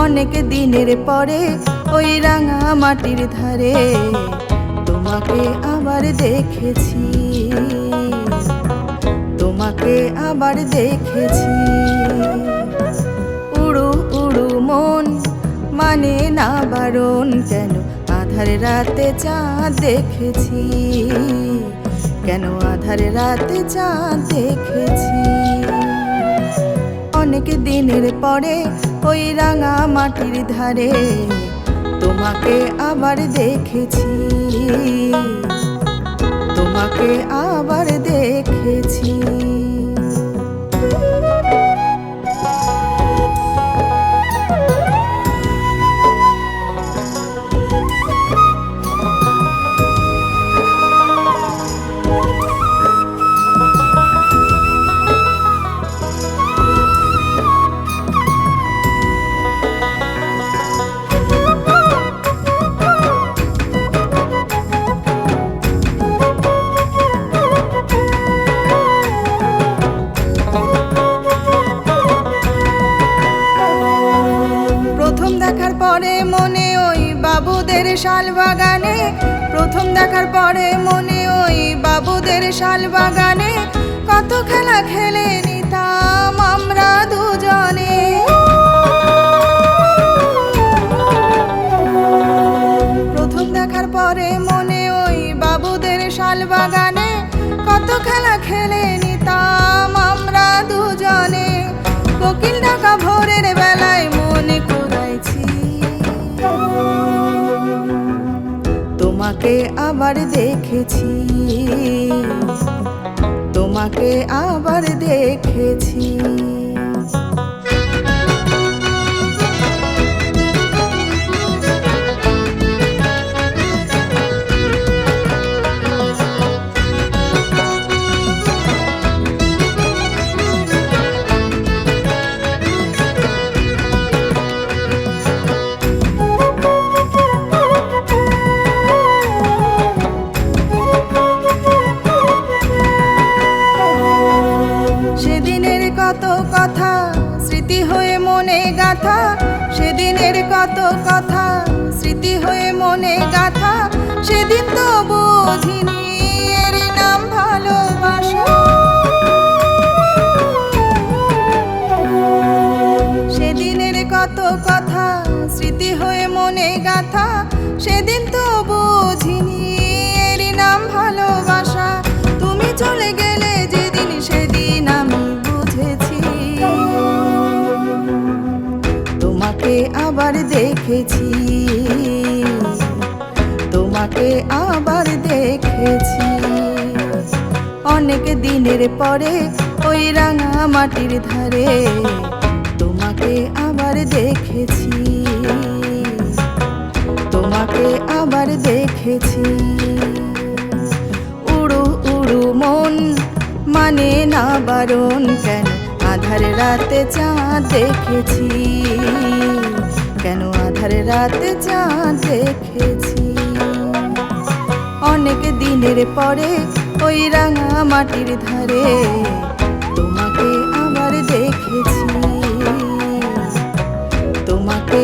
অনেক দিনের পরে ওই রাঙা মাটির ধারে তোমাকে আবার দেখেছি, তোমাকে আবার দেখেছি। উড়ু উড়ু মন মানে না বারণ, কেন আধার রাতে চাঁদ দেখেছি, কেন আধার রাতে চাঁদ দেখেছি। অনেক দিনের পরে ওই রাঙা মাটির ধারে তোমাকে আবার দেখেছি, তোমাকে আবার দেখেছি। দেখার পরে মনে ওই বাবুদের শাল বাগানে, প্রথম দেখার পরে মনে ওই বাবুদের শাল বাগানে কত খেলা খেলে নিতাম আমরা দুজনে। প্রথম দেখার পরে মনে ওই বাবুদের শাল বাগানে কত খেলা খেলে নিতাম আমরা দুজনে। কোকিল ডাকা ভোরের বেলায় মনে কুড়াইছি, তোমাকে আবার দেখেছি, তোমাকে আবার দেখেছি। কত কথা স্মৃতি হয়ে মনে গাথা, সেদিনের কত কথা স্মৃতি হয়ে মনে গাথা, সেদিন তো বুঝিনি এর নাম ভালোবাসা। সেদিনের কত কথা স্মৃতি হয়ে মনে গাথা, সেদিন তো বুঝিনি এর নাম ভালোবাসা। তুমি চলে গেলে যেদিন সেদিন আমি তোমাকে আবার দেখেছি, তোমাকে আবার দেখেছি। অনেক দিনের পরে ওই রাঙা মাটির ধারে তোমাকে আবার দেখেছি, তোমাকে আবার দেখেছি। উড়ু উড়ু মন মানে না বারণ, কেন আধার রাতে চাঁদ দেখেছি, কেন আধার রাতে চাঁদ দেখেছি। অনেক দিনের পরে ওই রাঙা মাটির ধারে তোমাকে আবার দেখেছি, তোমাকে